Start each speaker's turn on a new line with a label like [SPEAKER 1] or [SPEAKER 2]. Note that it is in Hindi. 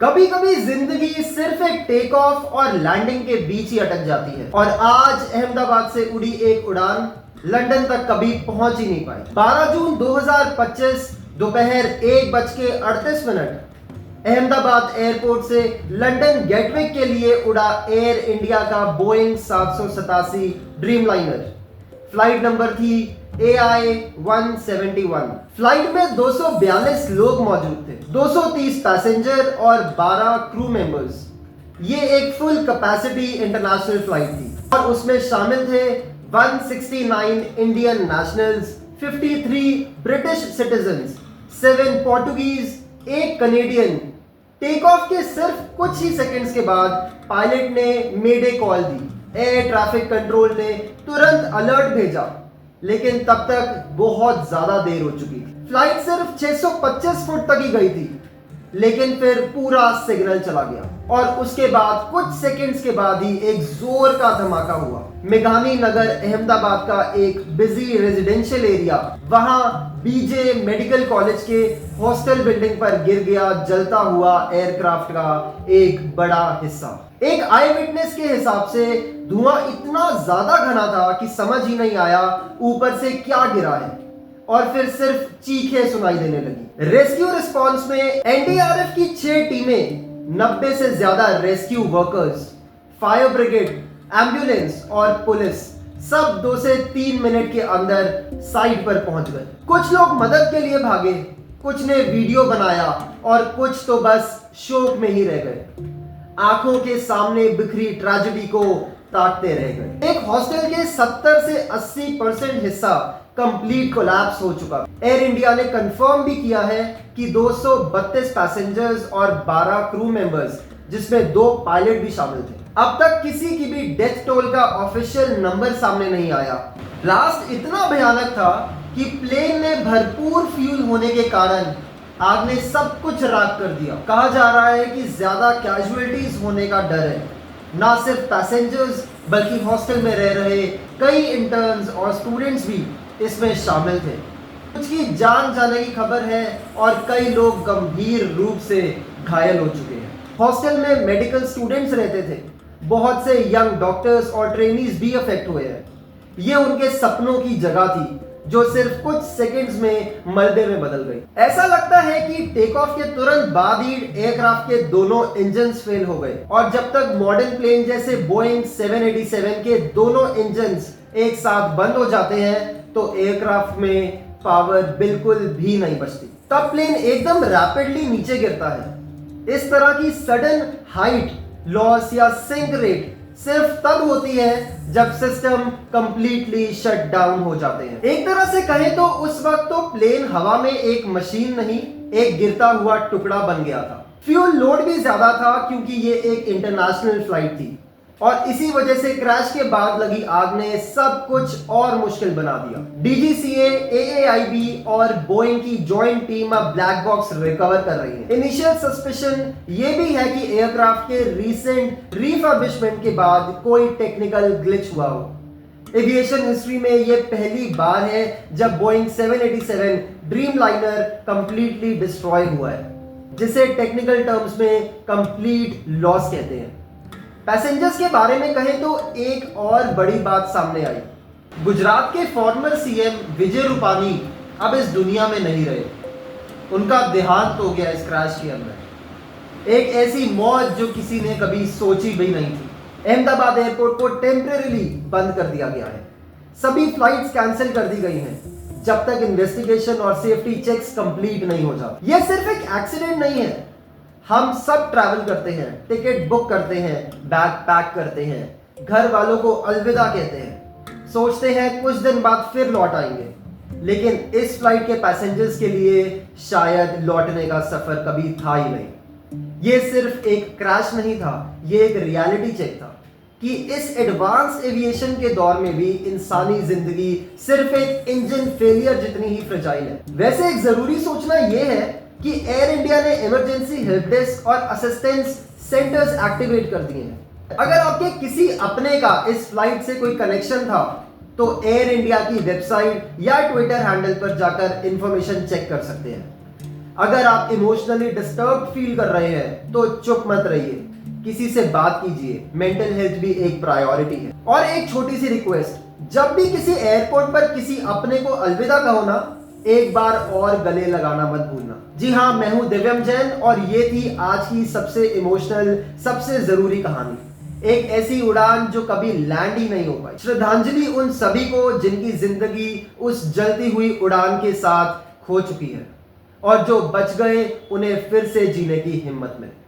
[SPEAKER 1] कभी कभी जिंदगी सिर्फ एक टेक ऑफ और लैंडिंग के बीच ही अटक जाती है और आज अहमदाबाद से उड़ी एक उड़ान लंदन तक कभी पहुंच ही नहीं पाई। 12 जून 2025 दोपहर 1:38 अहमदाबाद एयरपोर्ट से लंदन गेटवे के लिए उड़ा एयर इंडिया का बोइंग 787 ड्रीमलाइनर। फ्लाइट नंबर थी AI-171। फ्लाइट में 242 लोग मौजूद थे, 230 पैसेंजर और 12 क्रू मेंबर्स। ये एक फुल कैपेसिटी इंटरनेशनल फ्लाइट थी और उसमें शामिल थे 169 Indian nationals, 53 British citizens, 7 Portuguese, 1 Canadian. Take off के सिर्फ कुछ ही सेकंड्स के बाद पायलट ने मेडे कॉल दी। एयर ट्रैफिक कंट्रोल ने तुरंत अलर्ट भेजा, लेकिन तब तक बहुत ज्यादा देर हो चुकी थी। फ्लाइट सिर्फ 625 फुट तक ही गई थी, लेकिन फिर पूरा सिग्नल चला गया और उसके बाद कुछ सेकंड्स के बाद ही एक जोर का धमाका हुआ। मेघानी नगर अहमदाबाद का एक बिजी रेजिडेंशियल एरिया, वहां बीजे मेडिकल कॉलेज के हॉस्टल बिल्डिंग पर गिर गया जलता हुआ एयरक्राफ्ट का एक बड़ा हिस्सा। एक आई विटनेस के हिसाब से धुआं इतना ज्यादा घना था कि समझ ही नहीं आया ऊपर से क्या गिरा है और फिर सिर्फ चीखें सुनाई देने लगी। रेस्क्यू रिस्पांस में एनडीआरएफ की 6 टीमें, 90 से ज्यादा rescue workers, fire brigade, ambulance और पुलिस सब 2 से 3 मिनट के अंदर साइट पर पहुंच गए। कुछ लोग मदद के लिए भागे, कुछ ने वीडियो बनाया और कुछ तो बस शोक में ही रह गए, आंखों के सामने बिखरी ट्रेजेडी को ताकते रह गए। एक हॉस्टल के 70 से 80% हिस्सा कंप्लीट कोलैप्स हो चुका। एयर इंडिया ने कंफर्म भी किया है कि 232 पैसेंजर्स और 12 क्रू मेंबर्स, जिसमें 2 पायलट भी शामिल थे। अब तक किसी की भी डेथ टोल का ऑफिशियल नंबर सामने नहीं आया। ब्लास्ट इतना भयानक था कि प्लेन में भरपूर फ्यूल होने के कारण आग ने सब कुछ राख कर दिया। कहा जा रहा है कि ज्यादा कैजुअलिटीज होने का डर है। ना सिर्फ पैसेंजर्स बल्कि हॉस्टल में रह रहे कई इंटर्न्स और स्टूडेंट्स भी इसमें शामिल थे। कुछ की जान जाने की खबर है और कई लोग गंभीर रूप से घायल हो चुके हैं। हॉस्टल में मेडिकल स्टूडेंट्स रहते थे, बहुत से यंग डॉक्टर्स और ट्रेनीज भी अफेक्ट हुए हैं। ये उनके सपनों की जगह थी जो सिर्फ कुछ सेकंड्स में मलबे में बदल गई। ऐसा लगता है कि टेक ऑफ के तुरंत बाद ही एयरक्राफ्ट के दोनों इंजन्स फेल हो गए और जब तक मॉडर्न प्लेन जैसे बोइंग 787 के दोनों इंजन्स एक साथ बंद हो जाते हैं तो एयरक्राफ्ट में पावर बिल्कुल भी नहीं बचती। तब प्लेन एकदम रैपिडली नीचे गिरता है। इस तरह की सडन हाइट लॉस या सिंक रेट सिर्फ तब होती है जब सिस्टम कंप्लीटली शट डाउन हो जाते हैं। एक तरह से कहें तो उस वक्त तो प्लेन हवा में एक मशीन नहीं, एक गिरता हुआ टुकड़ा बन गया था। फ्यूल लोड भी ज्यादा था क्योंकि ये एक इंटरनेशनल फ्लाइट थी और इसी वजह से क्रैश के बाद लगी आग ने सब कुछ और मुश्किल बना दिया। डीजीसीए, AAIB और बोइंग की जॉइंट टीम अब ब्लैक बॉक्स रिकवर कर रही है। इनिशियल सस्पिशन ये भी है कि एयरक्राफ्ट के रीसेंट रिफर्बिशमेंट के बाद कोई टेक्निकल ग्लिच हुआ हो। एविएशन हिस्ट्री में ये पहली बार है जब बोइंग 787 ड्रीमलाइनर कंप्लीटली डिस्ट्रॉय हुआ है, जिसे टेक्निकल टर्म्स में कंप्लीट लॉस कहते हैं। पैसेंजर्स के बारे में कहें तो एक और बड़ी बात सामने आई। गुजरात के फॉर्मर सीएम विजय रूपानी अब इस दुनिया में नहीं रहे। उनका देहांत हो गया इस क्रैश के अंदर। एक ऐसी मौत जो किसी ने कभी सोची भी नहीं थी। अहमदाबाद एयरपोर्ट को टेम्परेरीली बंद कर दिया गया है। सभी फ्लाइट्स कैंसिल कर दी गई हैं जब तक इन्वेस्टिगेशन और सेफ्टी चेक्स कंप्लीट नहीं हो जाते। यह सिर्फ एक एक्सीडेंट नहीं है। हम सब ट्रैवल करते हैं, टिकट बुक करते हैं, बैग पैक करते हैं, घर वालों को अलविदा कहते हैं, सोचते हैं कुछ दिन बाद फिर लौट आएंगे, लेकिन इस फ्लाइट के पैसेंजर्स के लिए शायद लौटने का सफर कभी था ही नहीं। ये सिर्फ एक क्रैश नहीं था, ये एक रियलिटी चेक था कि इस एडवांस एविएशन के दौर में भी इंसानी जिंदगी सिर्फ एक इंजन फेलियर जितनी ही फ्रेजाइल है। वैसे एक जरूरी सोचना यह है कि एयर इंडिया ने इमरजेंसी हेल्प डेस्क और असिस्टेंस सेंटर्स एक्टिवेट कर दिए हैं। अगर आपके किसी अपने का इस फ्लाइट से कोई कनेक्शन था तो एयर इंडिया की वेबसाइट या ट्विटर हैंडल पर जाकर इंफॉर्मेशन चेक कर सकते हैं। अगर आप इमोशनली डिस्टर्ब फील कर रहे हैं तो चुप मत रहिए, किसी से बात कीजिए। मेंटल हेल्थ भी एक प्रायोरिटी है। और एक छोटी सी रिक्वेस्ट, जब भी किसी एयरपोर्ट पर किसी अपने को अलविदा कहो ना, एक बार और गले लगाना मत भूलना। जी हाँ, मैं हूं दिव्यम जैन और ये थी आज की सबसे इमोशनल, सबसे जरूरी कहानी। एक ऐसी उड़ान जो कभी लैंड ही नहीं हो पाई। श्रद्धांजलि उन सभी को जिनकी जिंदगी उस जलती हुई उड़ान के साथ खो चुकी है और जो बच गए उन्हें फिर से जीने की हिम्मत मिले।